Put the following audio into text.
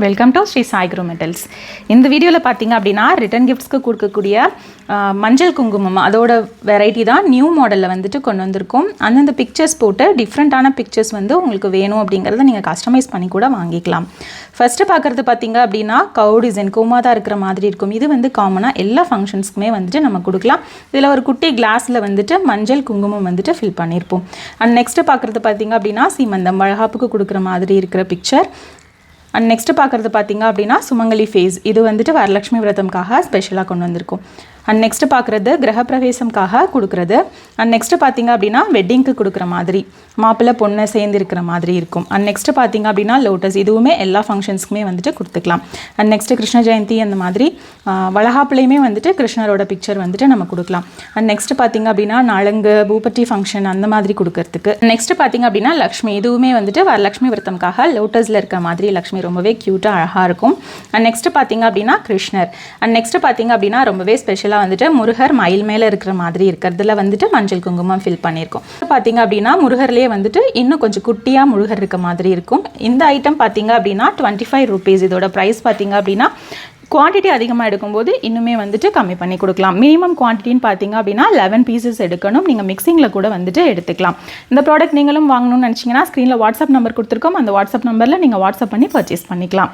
Welcome to Sri Sai Guru metals. இந்த வீடியோவில் பார்த்தீங்க அப்படின்னா ரிட்டன் கிஃப்ட்ஸ்க்கு கொடுக்கக்கூடிய மஞ்சள் குங்குமம் அதோட வெரைட்டி தான் நியூ மாடலில் வந்துட்டு கொண்டு வந்திருக்கோம். அந்தந்த பிக்சர்ஸ் போட்டு டிஃப்ரெண்ட்டான பிக்சர்ஸ் வந்து உங்களுக்கு வேணும் அப்படிங்கிறத நீங்கள் கஸ்டமைஸ் பண்ணி கூட வாங்கிக்கலாம். ஃபஸ்ட்டு பார்க்குறது பார்த்தீங்க அப்படின்னா கவு டிசைன் கோமாதா இருக்கிற மாதிரி இருக்கும். இது வந்து காமனாக எல்லா ஃபங்க்ஷன்ஸ்க்குமே வந்துட்டு நம்ம கொடுக்கலாம். இதில் ஒரு குட்டி கிளாஸில் வந்துட்டு மஞ்சள் குங்குமம் வந்துட்டு ஃபில் பண்ணியிருப்போம். அண்ட் நெக்ஸ்ட்டு பார்க்குறது பார்த்தீங்க அப்படின்னா சீமந்தம் வளகாப்புக்கு கொடுக்குற மாதிரி இருக்கிற பிக்சர். அண்ட் நெக்ஸ்ட்டு பார்க்குறது பார்த்தீங்க அப்படின்னா சுமங்கலி ஃபேஸ். இது வந்துட்டு வரலட்சுமி விரதம்காக ஸ்பெஷலாக கொண்டு வந்திருக்கும். அண்ட் நெக்ஸ்ட்டு பார்க்குறது கிரகப்பிரவேசம்காக கொடுக்குறது. அண்ட் நெக்ஸ்ட்டு பார்த்தீங்க அப்படின்னா வெட்டிங்க்கு கொடுக்குற மாதிரி மாப்பிள்ளை பொண்ணை சேர்ந்து இருக்கிற மாதிரி இருக்கும். அண்ட் நெக்ஸ்ட்டு பார்த்தீங்க அப்படின்னா லோட்டஸ். இதுவுமே எல்லா ஃபங்க்ஷன்ஸ்க்குமே வந்துட்டு கொடுத்துக்கலாம். அண்ட் நெக்ஸ்ட்டு கிருஷ்ண ஜெயந்தி அந்த மாதிரி வளகாப்புலையுமே வந்துட்டு கிருஷ்ணரோட பிக்சர் வந்துட்டு நம்ம கொடுக்கலாம். அண்ட் நெக்ஸ்ட்டு பார்த்தீங்க அப்படின்னா நலங்கு பூபட்டி ஃபங்க்ஷன் அந்த மாதிரி கொடுக்கறதுக்கு. நெக்ஸ்ட்டு பார்த்தீங்க அப்படின்னா லக்ஷ்மி. இதுவுமே வந்துட்டு வரலட்சுமி விரதம்காக லோட்டஸில் இருக்க மாதிரி லக்ஷ்மி ரொம்பவே க்யூட்டாக அழகாக இருக்கும். அண்ட் நெக்ஸ்ட்டு பார்த்தீங்க அப்படின்னா கிருஷ்ணர். அண்ட் நெக்ஸ்ட்டு பார்த்தீங்க அப்படின்னா ரொம்பவே ஸ்பெஷலாக வந்துட்டு முருகர் மயில் மேலே இருக்கிற மாதிரி இருக்கிறதுல வந்துட்டு மஞ்சள் குங்குமம் ஃபில் பண்ணியிருக்கோம். பார்த்தீங்க அப்படின்னா முருகர்லேயே வந்துட்டு இன்னும் கொஞ்சம் குட்டியாக முருகர் இருக்க மாதிரி இருக்கும். இந்த ஐட்டம் பார்த்தீங்க அப்படின்னா 25 rupees. இதோட ப்ரைஸ் பார்த்தீங்க அப்படின்னா குவான்டிட்டி அதிகமாக எடுக்கும்போது இன்னுமே வந்துட்டு கம்மி பண்ணி கொடுக்கலாம். மினிமம் குவான்டிட்டின்னு பார்த்தீங்க அப்படின்னா 11 pieces எடுக்கணும். நீங்கள் மிக்சிங்கில் கூட வந்துட்டு எடுத்துக்கலாம். இந்த ப்ராடக்ட் நீங்களும் வாங்கணும்னு நினச்சிங்கன்னா ஸ்க்ரீனில் வாட்ஸ்அப் நம்பர் கொடுத்துருக்கோம். அந்த வாட்ஸ்அப் நம்பரில் நீங்கள் வாட்ஸ்அப் பண்ணி பர்ச்சேஸ் பண்ணிக்கலாம்.